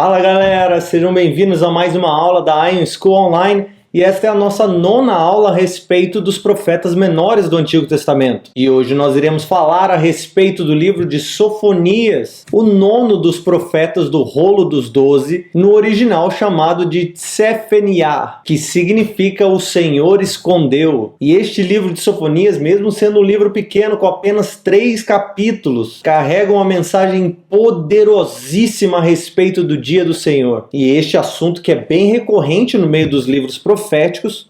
Fala galera, sejam bem-vindos a mais uma aula da Ion School Online. E esta é a nossa 9ª aula a respeito dos profetas menores do Antigo Testamento. E hoje nós iremos falar a respeito do livro de Sofonias, o 9º dos profetas do rolo dos 12, no original chamado de Tsefeniah, que significa o Senhor escondeu. E este livro de Sofonias, mesmo sendo um livro pequeno com apenas 3 capítulos, carrega uma mensagem poderosíssima a respeito do dia do Senhor. E este assunto que é bem recorrente no meio dos livros proféticos,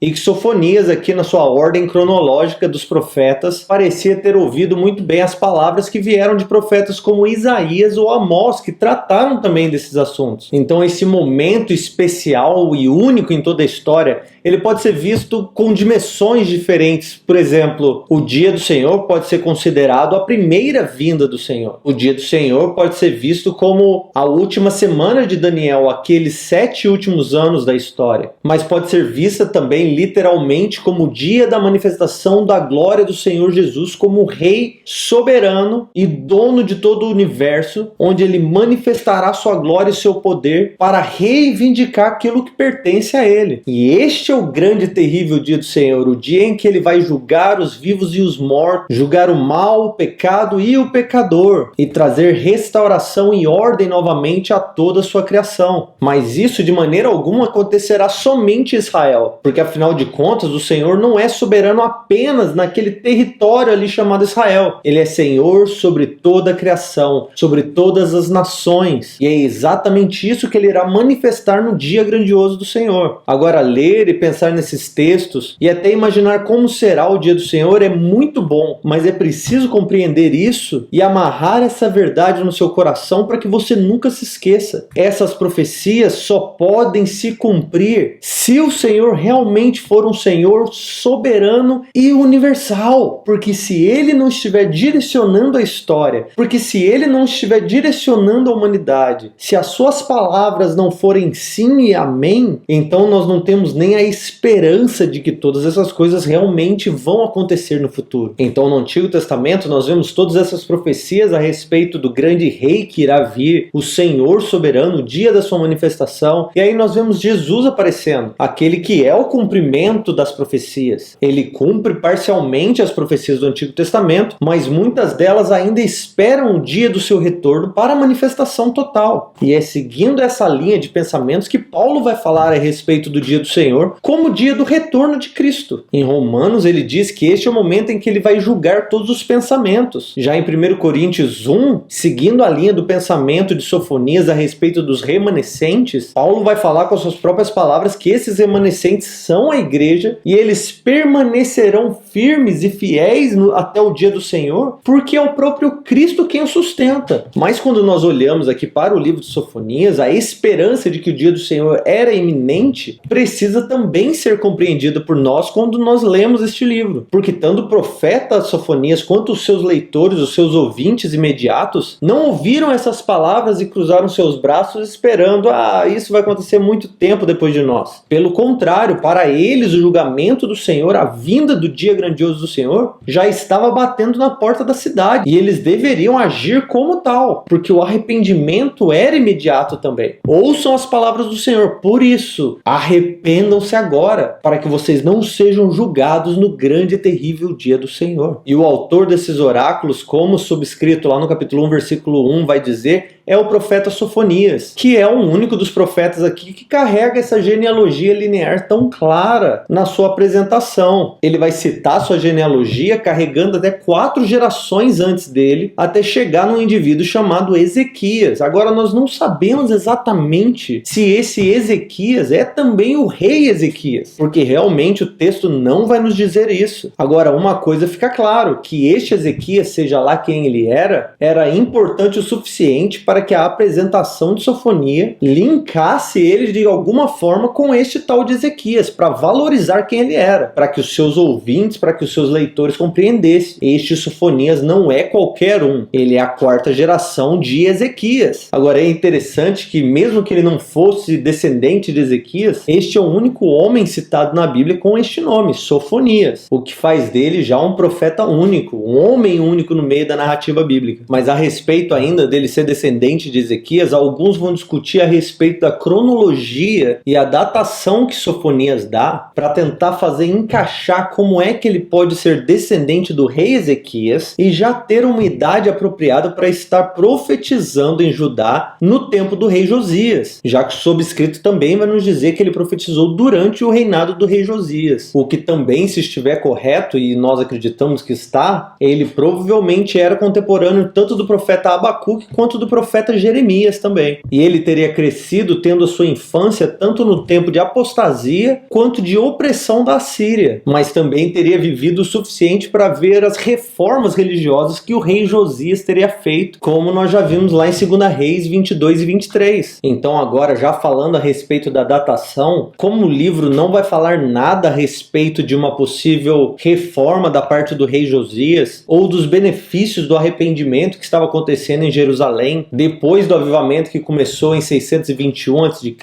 e que Sofonias, aqui na sua ordem cronológica dos profetas, parecia ter ouvido muito bem as palavras que vieram de profetas como Isaías ou Amós, que trataram também desses assuntos. Então esse momento especial e único em toda a história, ele pode ser visto com dimensões diferentes. Por exemplo, o dia do Senhor pode ser considerado a primeira vinda do Senhor. O dia do Senhor pode ser visto como a última semana de Daniel, aqueles 7 últimos anos da história. Mas pode ser vista também literalmente como o dia da manifestação da glória do Senhor Jesus como Rei soberano e dono de todo o universo, onde ele manifestará sua glória e seu poder para reivindicar aquilo que pertence a ele. E este é o grande e terrível dia do Senhor, o dia em que ele vai julgar os vivos e os mortos, julgar o mal, o pecado e o pecador, e trazer restauração e ordem novamente a toda a sua criação. Mas isso de maneira alguma acontecerá somente em Israel, porque afinal de contas o Senhor não é soberano apenas naquele território ali chamado Israel. Ele é Senhor sobre toda a criação, sobre todas as nações, e é exatamente isso que ele irá manifestar no dia grandioso do Senhor. Agora, ler e pensar nesses textos e até imaginar como será o dia do Senhor é muito bom, mas é preciso compreender isso e amarrar essa verdade no seu coração para que você nunca se esqueça. Essas profecias só podem se cumprir se o Senhor realmente for um Senhor soberano e universal, porque se ele não estiver direcionando a história, porque se ele não estiver direcionando a humanidade, se as suas palavras não forem sim e amém, então nós não temos nem a esperança de que todas essas coisas realmente vão acontecer no futuro. Então no Antigo Testamento nós vemos todas essas profecias a respeito do grande rei que irá vir, o Senhor soberano, o dia da sua manifestação, e aí nós vemos Jesus aparecendo, aquele que é o cumprimento das profecias. Ele cumpre parcialmente as profecias do Antigo Testamento, mas muitas delas ainda esperam o dia do seu retorno para a manifestação total. E é seguindo essa linha de pensamentos que Paulo vai falar a respeito do dia do Senhor como o dia do retorno de Cristo. Em Romanos ele diz que este é o momento em que ele vai julgar todos os pensamentos. Já em 1 Coríntios 1, seguindo a linha do pensamento de Sofonias a respeito dos remanescentes, Paulo vai falar com as suas próprias palavras que esses remanescentes são a igreja e eles permanecerão firmes e fiéis até o dia do Senhor, porque é o próprio Cristo quem o sustenta. Mas quando nós olhamos aqui para o livro de Sofonias, a esperança de que o dia do Senhor era iminente precisa também ser compreendida por nós quando nós lemos este livro, porque tanto o profeta Sofonias quanto os seus leitores, os seus ouvintes imediatos, não ouviram essas palavras e cruzaram seus braços esperando, isso vai acontecer muito tempo depois de nós. Pelo contrário, para eles o julgamento do Senhor, a vinda do dia grandioso do Senhor, já estava batendo na porta da cidade, e eles deveriam agir como tal, porque o arrependimento era imediato também. Ouçam as palavras do Senhor, por isso, arrependam-se agora, para que vocês não sejam julgados no grande e terrível dia do Senhor. E o autor desses oráculos, como subscrito lá no capítulo 1, versículo 1, vai dizer, é o profeta Sofonias, que é o único dos profetas aqui que carrega essa genealogia linear tão clara na sua apresentação. Ele vai citar sua genealogia carregando até 4 gerações antes dele, até chegar num indivíduo chamado Ezequias. Agora nós não sabemos exatamente se esse Ezequias é também o rei Ezequias, porque realmente o texto não vai nos dizer isso. Agora uma coisa fica claro, que este Ezequias, seja lá quem ele era importante o suficiente para que a apresentação de Sofonia linkasse ele de alguma forma com este tal de Ezequias, para valorizar quem ele era, para que os seus ouvintes, para que os seus leitores compreendessem. Este Sofonias não é qualquer um, ele é a 4ª geração de Ezequias. Agora é interessante que mesmo que ele não fosse descendente de Ezequias, este é o único homem citado na Bíblia com este nome, Sofonias, o que faz dele já um profeta único, um homem único no meio da narrativa bíblica. Mas a respeito ainda dele ser descendente descendente de Ezequias, alguns vão discutir a respeito da cronologia e a datação que Sofonias dá para tentar fazer encaixar como é que ele pode ser descendente do rei Ezequias e já ter uma idade apropriada para estar profetizando em Judá no tempo do rei Josias, já que o subscrito também vai nos dizer que ele profetizou durante o reinado do rei Josias, o que também, se estiver correto, e nós acreditamos que está, ele provavelmente era contemporâneo tanto do profeta Abacuque quanto do profeta Jeremias também. E ele teria crescido tendo a sua infância tanto no tempo de apostasia quanto de opressão da Assíria, mas também teria vivido o suficiente para ver as reformas religiosas que o rei Josias teria feito, como nós já vimos lá em 2 Reis 22 e 23. Então agora, já falando a respeito da datação, como o livro não vai falar nada a respeito de uma possível reforma da parte do rei Josias ou dos benefícios do arrependimento que estava acontecendo em Jerusalém depois do avivamento que começou em 621 a.C.,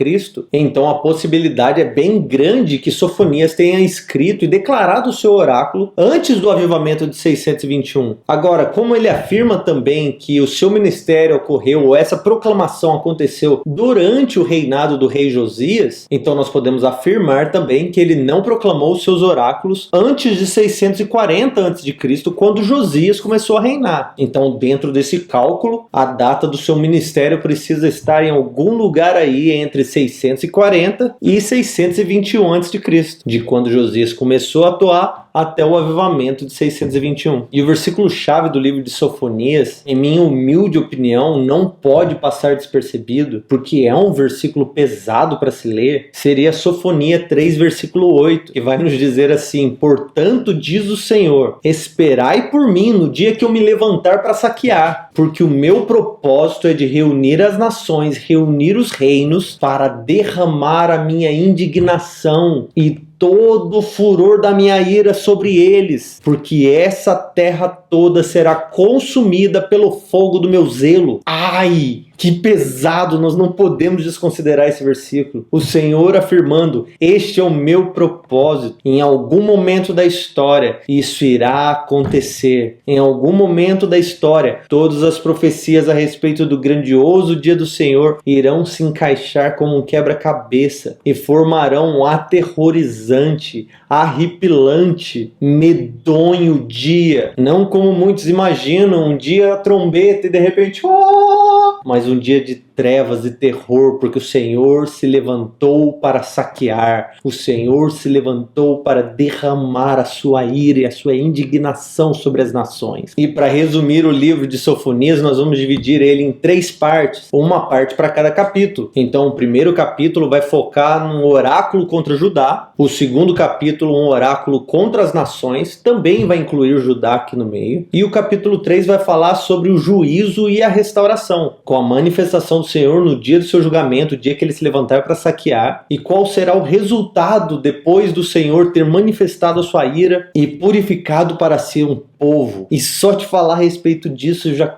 então a possibilidade é bem grande que Sofonias tenha escrito e declarado o seu oráculo antes do avivamento de 621. Agora, como ele afirma também que o seu ministério ocorreu, ou essa proclamação aconteceu durante o reinado do rei Josias, então nós podemos afirmar também que ele não proclamou os seus oráculos antes de 640 a.C., quando Josias começou a reinar. Então, dentro desse cálculo, a data do seu ministério precisa estar em algum lugar aí entre 640 e 621 a.C., de quando Josias começou a atuar até o avivamento de 621. E o versículo-chave do livro de Sofonias, em minha humilde opinião, não pode passar despercebido, porque é um versículo pesado para se ler, seria Sofonia 3, versículo 8, que vai nos dizer assim: portanto, diz o Senhor, esperai por mim no dia que eu me levantar para saquear, porque o meu propósito é de reunir as nações, reunir os reinos, para derramar a minha indignação e todo o furor da minha ira sobre eles, porque essa terra toda será consumida pelo fogo do meu zelo. Ai, que pesado, nós não podemos desconsiderar esse versículo. O Senhor afirmando: este é o meu propósito. Em algum momento da história, isso irá acontecer. Em algum momento da história, todas as profecias a respeito do grandioso dia do Senhor irão se encaixar como um quebra-cabeça e formarão um aterrorizante, arrepilante, medonho dia. Não como muitos imaginam, um dia a trombeta e de repente, mas um dia de trevas e terror, porque o Senhor se levantou para saquear, o Senhor se levantou para derramar a sua ira e a sua indignação sobre as nações. E para resumir o livro de Sofonias, nós vamos dividir ele em 3 partes, uma parte para cada capítulo. Então o primeiro capítulo vai focar num oráculo contra Judá, o segundo capítulo um oráculo contra as nações, também vai incluir Judá aqui no meio, e o capítulo 3 vai falar sobre o juízo e a restauração, com a manifestação do Senhor no dia do seu julgamento, o dia que ele se levantar para saquear, e qual será o resultado depois do Senhor ter manifestado a sua ira e purificado para si um povo. E só te falar a respeito disso, já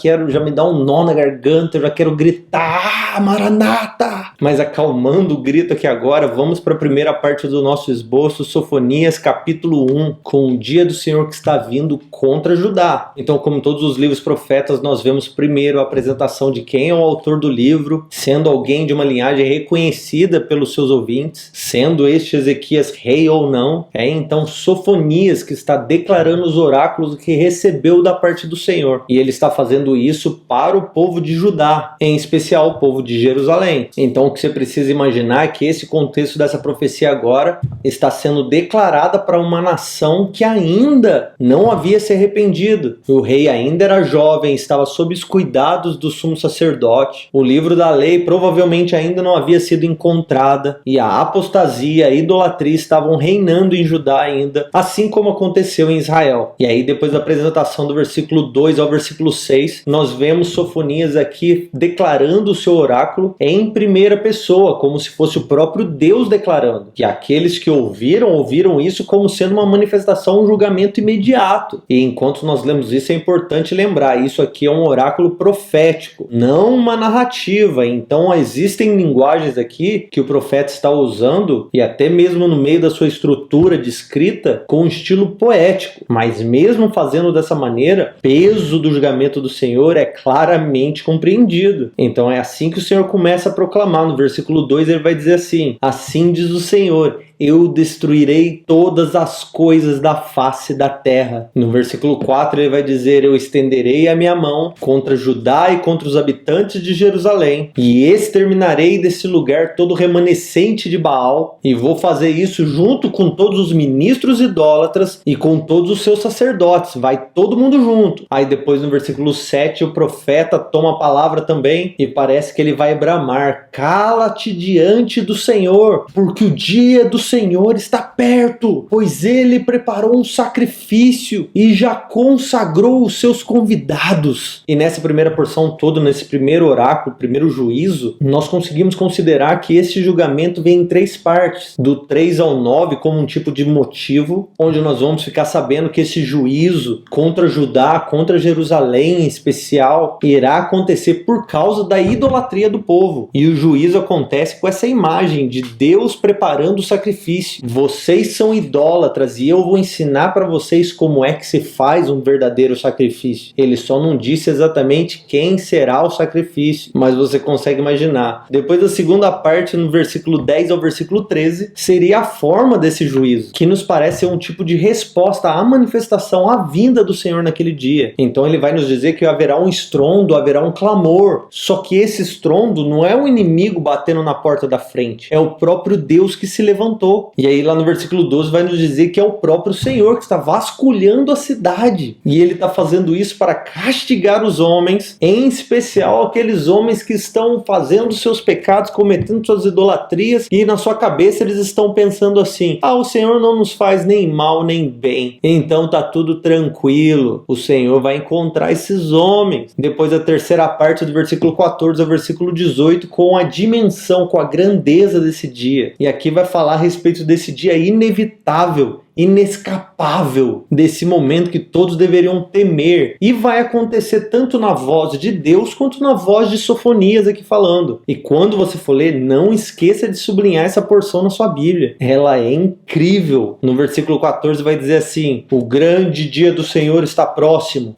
me dá um nó na garganta, eu já quero gritar: Maranata! Mas acalmando o grito aqui agora, vamos para a primeira parte do nosso esboço, Sofonias capítulo 1, com o dia do Senhor que está vindo contra Judá. Então, como todos os livros profetas, nós vemos primeiro a apresentação de quem é o autor do livro, sendo alguém de uma linhagem reconhecida pelos seus ouvintes, sendo este Ezequias rei ou não. É então Sofonias que está declarando os oráculos que recebeu da parte do Senhor, e ele está fazendo isso para o povo de Judá, em especial o povo de Jerusalém. Então o que você precisa imaginar é que esse contexto dessa profecia agora está sendo declarada para uma nação que ainda não havia se arrependido. O rei ainda era jovem, estava sob os cuidados do sumo sacerdote, o livro da lei provavelmente ainda não havia sido encontrada, e a apostasia e a idolatria estavam reinando em Judá ainda, assim como aconteceu em Israel. E aí, depois da apresentação do versículo 2 ao versículo 6, nós vemos Sofonias aqui declarando o seu oráculo em primeira pessoa, como se fosse o próprio Deus declarando. Que aqueles que ouviram isso como sendo uma manifestação, um julgamento imediato. E enquanto nós lemos isso, é importante lembrar, isso aqui é um oráculo profético, não uma narrativa. Então existem linguagens aqui que o profeta está usando, e até mesmo no meio da sua estrutura de escrita, com um estilo poético. Mas mesmo fazendo dessa maneira, o peso do julgamento do Senhor é claramente compreendido. Então é assim que o Senhor começa a proclamar. No versículo 2 ele vai dizer assim: assim diz o Senhor, eu destruirei todas as coisas da face da terra. No versículo 4 ele vai dizer: eu estenderei a minha mão contra Judá e contra os habitantes de Jerusalém, e exterminarei desse lugar todo remanescente de Baal, e vou fazer isso junto com todos os ministros idólatras e com todos os seus sacerdotes. Vai todo mundo junto. Aí depois no versículo 7 o profeta toma a palavra também, e parece que ele vai bramar: cala-te diante do Senhor, porque o dia do Senhor está perto, pois ele preparou um sacrifício e já consagrou os seus convidados. E nessa primeira porção toda, nesse primeiro oráculo, primeiro juízo, nós conseguimos considerar que esse julgamento vem em 3 partes, do 3 ao 9 como um tipo de motivo, onde nós vamos ficar sabendo que esse juízo contra Judá, contra Jerusalém em especial, irá acontecer por causa da idolatria do povo. E o juízo acontece com essa imagem de Deus preparando o sacrifício. Vocês são idólatras e eu vou ensinar para vocês como é que se faz um verdadeiro sacrifício. Ele só não disse exatamente quem será o sacrifício, mas você consegue imaginar. Depois da segunda parte, no versículo 10 ao versículo 13, seria a forma desse juízo, que nos parece um tipo de resposta à manifestação, à vinda do Senhor naquele dia. Então ele vai nos dizer que haverá um estrondo, haverá um clamor. Só que esse estrondo não é um inimigo batendo na porta da frente, é o próprio Deus que se levantou. E aí lá no versículo 12 vai nos dizer que é o próprio Senhor que está vasculhando a cidade. E ele está fazendo isso para castigar os homens, em especial aqueles homens que estão fazendo seus pecados, cometendo suas idolatrias, e na sua cabeça eles estão pensando assim: o Senhor não nos faz nem mal nem bem, então tá tudo tranquilo, o Senhor vai encontrar esses homens. Depois a terceira parte do versículo 14 ao versículo 18, com a dimensão, com a grandeza desse dia. E aqui vai falar a respeito desse dia inevitável, inescapável, desse momento que todos deveriam temer, e vai acontecer tanto na voz de Deus quanto na voz de Sofonias aqui falando. E quando você for ler, não esqueça de sublinhar essa porção na sua Bíblia, ela é incrível. No versículo 14 vai dizer assim: o grande dia do Senhor está próximo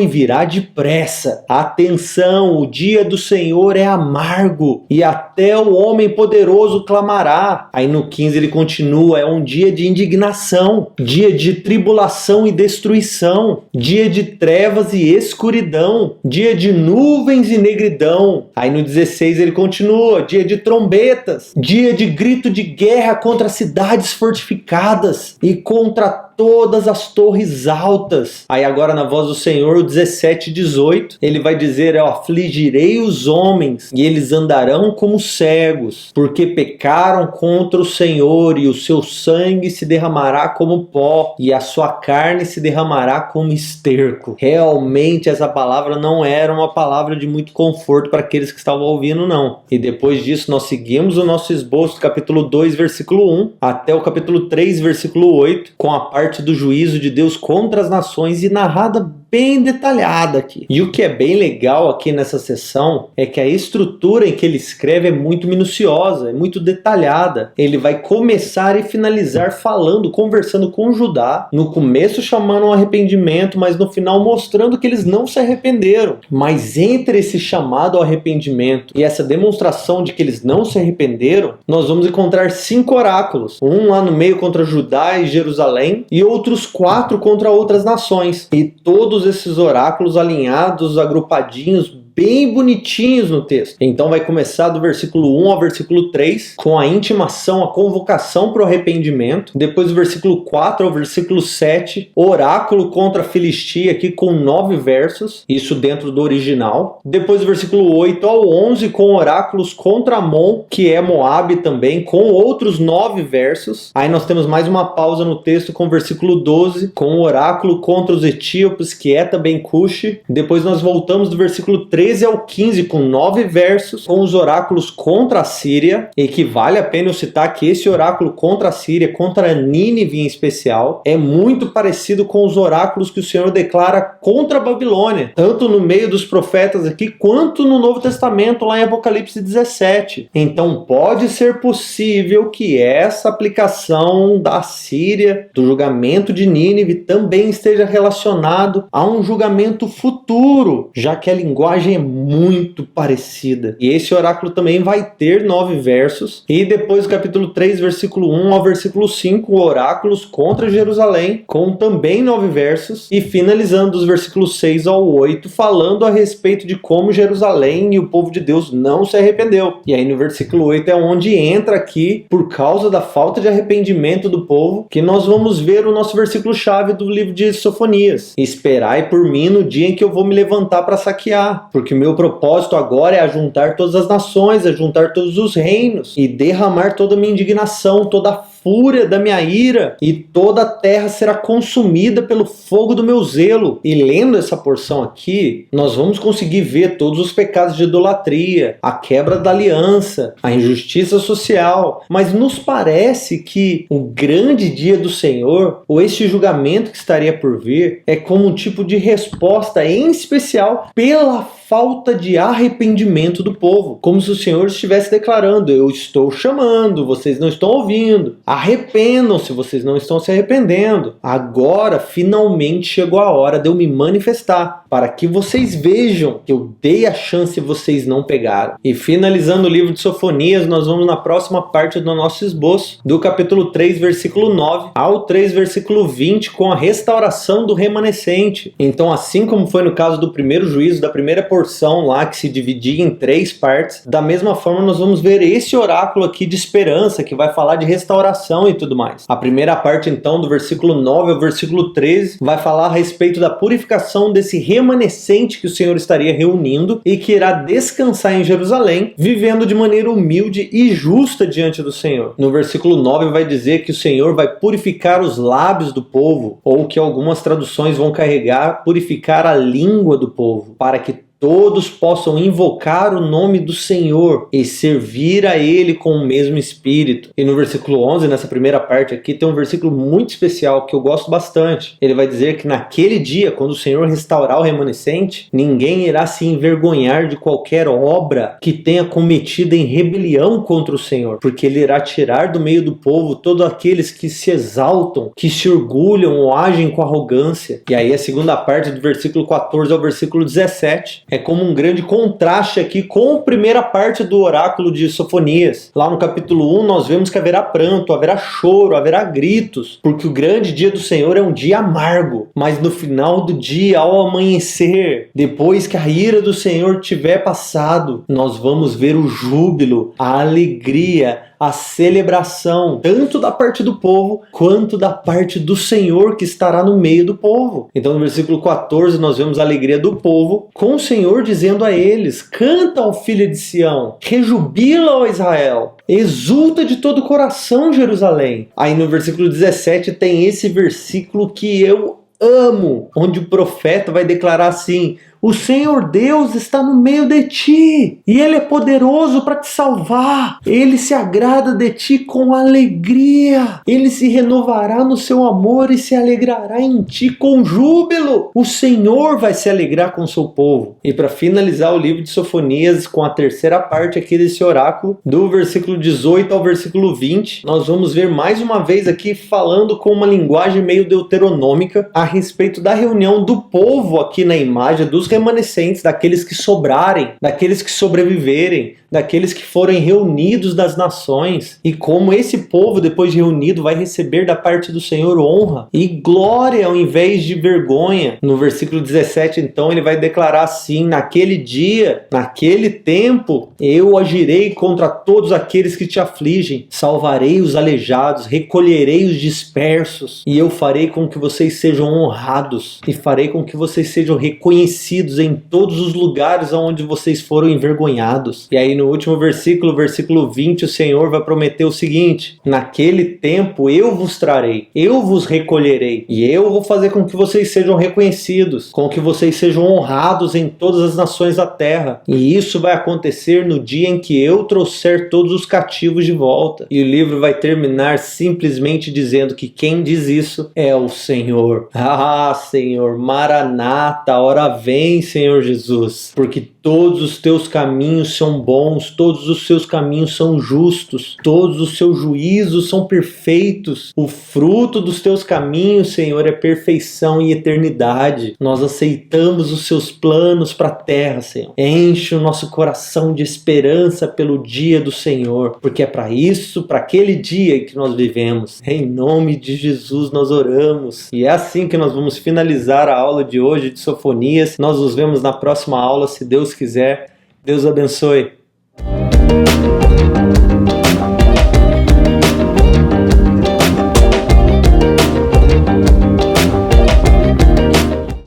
e virá depressa. Atenção, o dia do Senhor é amargo, e até o homem poderoso clamará. Aí no 15 ele continua: é um dia de indignação, dia de tribulação e destruição, dia de trevas e escuridão, dia de nuvens e negridão. Aí no 16 ele continua: dia de trombetas, dia de grito de guerra contra cidades fortificadas e contra todas as torres altas. Aí agora na voz do Senhor, o 17 e 18, ele vai dizer: eu afligirei os homens e eles andarão como cegos, porque pecaram contra o Senhor, e o seu sangue se derramará como pó, e a sua carne se derramará como esterco. Realmente essa palavra não era uma palavra de muito conforto para aqueles que estavam ouvindo, não. E depois disso nós seguimos o nosso esboço do capítulo 2, versículo 1, até o capítulo 3, versículo 8, com a parte do juízo de Deus contra as nações, e narrada bem detalhada aqui. E o que é bem legal aqui nessa sessão é que a estrutura em que ele escreve é muito minuciosa, é muito detalhada. Ele vai começar e finalizar falando, conversando com Judá, no começo chamando um arrependimento, mas no final mostrando que eles não se arrependeram. Mas entre esse chamado ao arrependimento e essa demonstração de que eles não se arrependeram, nós vamos encontrar 5 oráculos. Um lá no meio contra Judá e Jerusalém, e outros 4 contra outras nações. E todos esses oráculos alinhados, agrupadinhos, bem bonitinhos no texto. Então vai começar do versículo 1 ao versículo 3, com a intimação, a convocação para o arrependimento. Depois do versículo 4 ao versículo 7, oráculo contra a Filistia, aqui com 9 versos, isso dentro do original. Depois do versículo 8 ao 11, com oráculos contra Amon, que é Moabe também, com outros 9 versos. Aí nós temos mais uma pausa no texto com o versículo 12, com o oráculo contra os etíopes, que é também Cuxi. Depois nós voltamos do versículo 13 13 ao 15, com 9 versos, com os oráculos contra a Síria, e que vale a pena eu citar que esse oráculo contra a Síria, contra Nínive em especial, é muito parecido com os oráculos que o Senhor declara contra a Babilônia, tanto no meio dos profetas aqui, quanto no Novo Testamento, lá em Apocalipse 17. Então pode ser possível que essa aplicação da Síria, do julgamento de Nínive, também esteja relacionado a um julgamento futuro, já que a linguagem é muito parecida. E esse oráculo também vai ter 9 versos, e depois do capítulo 3, versículo 1 ao versículo 5, oráculos contra Jerusalém, com também 9 versos, e finalizando dos versículos 6 ao 8, falando a respeito de como Jerusalém e o povo de Deus não se arrependeu. E aí no versículo 8 é onde entra aqui, por causa da falta de arrependimento do povo, que nós vamos ver o nosso versículo-chave do livro de Sofonias. Esperai por mim no dia em que eu vou me levantar para saquear, porque o meu propósito agora é ajuntar todas as nações, ajuntar todos os reinos, e derramar toda a minha indignação, toda a fúria da minha ira, e toda a terra será consumida pelo fogo do meu zelo. E lendo essa porção aqui, nós vamos conseguir ver todos os pecados de idolatria, a quebra da aliança, a injustiça social, mas nos parece que o grande dia do Senhor, ou este julgamento que estaria por vir, é como um tipo de resposta, em especial pela falta de arrependimento do povo, como se o Senhor estivesse declarando: eu estou chamando, vocês não estão ouvindo, arrependam-se, vocês não estão se arrependendo, agora finalmente chegou a hora de eu me manifestar, para que vocês vejam que eu dei a chance e vocês não pegaram. E finalizando o livro de Sofonias, nós vamos na próxima parte do nosso esboço, do capítulo 3, versículo 9 ao 3, versículo 20, com a restauração do remanescente. Então, assim como foi no caso do primeiro juízo, da primeira porção lá, que se dividia em 3 partes, da mesma forma nós vamos ver esse oráculo aqui de esperança, que vai falar de restauração e tudo mais. A primeira parte, então, do versículo 9 ao versículo 13, vai falar a respeito da purificação desse remanescente que o Senhor estaria reunindo e que irá descansar em Jerusalém, vivendo de maneira humilde e justa diante do Senhor. No versículo 9 vai dizer que o Senhor vai purificar os lábios do povo, ou que algumas traduções vão carregar purificar a língua do povo, para que todos possam invocar o nome do Senhor e servir a Ele com o mesmo espírito. E no versículo 11, nessa primeira parte aqui, tem um versículo muito especial que eu gosto bastante. Ele vai dizer que naquele dia, quando o Senhor restaurar o remanescente, ninguém irá se envergonhar de qualquer obra que tenha cometido em rebelião contra o Senhor, porque Ele irá tirar do meio do povo todos aqueles que se exaltam, que se orgulham ou agem com arrogância. E aí a segunda parte do versículo 14 ao versículo 17 é como um grande contraste aqui com a primeira parte do oráculo de Sofonias. Lá no capítulo 1 nós vemos que haverá pranto, haverá choro, haverá gritos, porque o grande dia do Senhor é um dia amargo. Mas no final do dia, ao amanhecer, depois que a ira do Senhor tiver passado, nós vamos ver o júbilo, a alegria, a celebração, tanto da parte do povo, quanto da parte do Senhor que estará no meio do povo. Então no versículo 14 nós vemos a alegria do povo, com o Senhor dizendo a eles: canta, ó filha de Sião, rejubila, ó Israel, exulta de todo o coração, Jerusalém. Aí no versículo 17 tem esse versículo que eu amo, onde o profeta vai declarar assim: o Senhor Deus está no meio de ti, e Ele é poderoso para te salvar. Ele se agrada de ti com alegria. Ele se renovará no seu amor e se alegrará em ti com júbilo. O Senhor vai se alegrar com o seu povo. E para finalizar o livro de Sofonias, com a terceira parte aqui desse oráculo, do versículo 18 ao versículo 20, nós vamos ver mais uma vez aqui falando com uma linguagem meio deuteronômica a respeito da reunião do povo aqui na imagem dos remanescentes, daqueles que sobrarem, daqueles que sobreviverem, daqueles que forem reunidos das nações, e como esse povo, depois de reunido, vai receber da parte do Senhor honra e glória ao invés de vergonha. No versículo 17, então, ele vai declarar assim: naquele dia, naquele tempo, eu agirei contra todos aqueles que te afligem, salvarei os aleijados, recolherei os dispersos, e eu farei com que vocês sejam honrados, e farei com que vocês sejam reconhecidos reconhecidos em todos os lugares onde vocês foram envergonhados. E aí no último versículo, versículo 20, o Senhor vai prometer o seguinte: naquele tempo eu vos trarei, eu vos recolherei, e eu vou fazer com que vocês sejam reconhecidos, com que vocês sejam honrados em todas as nações da terra. E isso vai acontecer no dia em que eu trouxer todos os cativos de volta. E o livro vai terminar simplesmente dizendo que quem diz isso é o Senhor. Ah, Senhor, Maranata, ora vem, Senhor Jesus, porque todos os teus caminhos são bons, todos os seus caminhos são justos, todos os seus juízos são perfeitos. O fruto dos teus caminhos, Senhor, é perfeição e eternidade. Nós aceitamos os seus planos para a terra, Senhor. Enche o nosso coração de esperança pelo dia do Senhor, porque é para isso, para aquele dia que nós vivemos. Em nome de Jesus nós oramos. E é assim que nós vamos finalizar a aula de hoje de Sofonias. Nós nos vemos na próxima aula, se Deus quiser. Deus abençoe.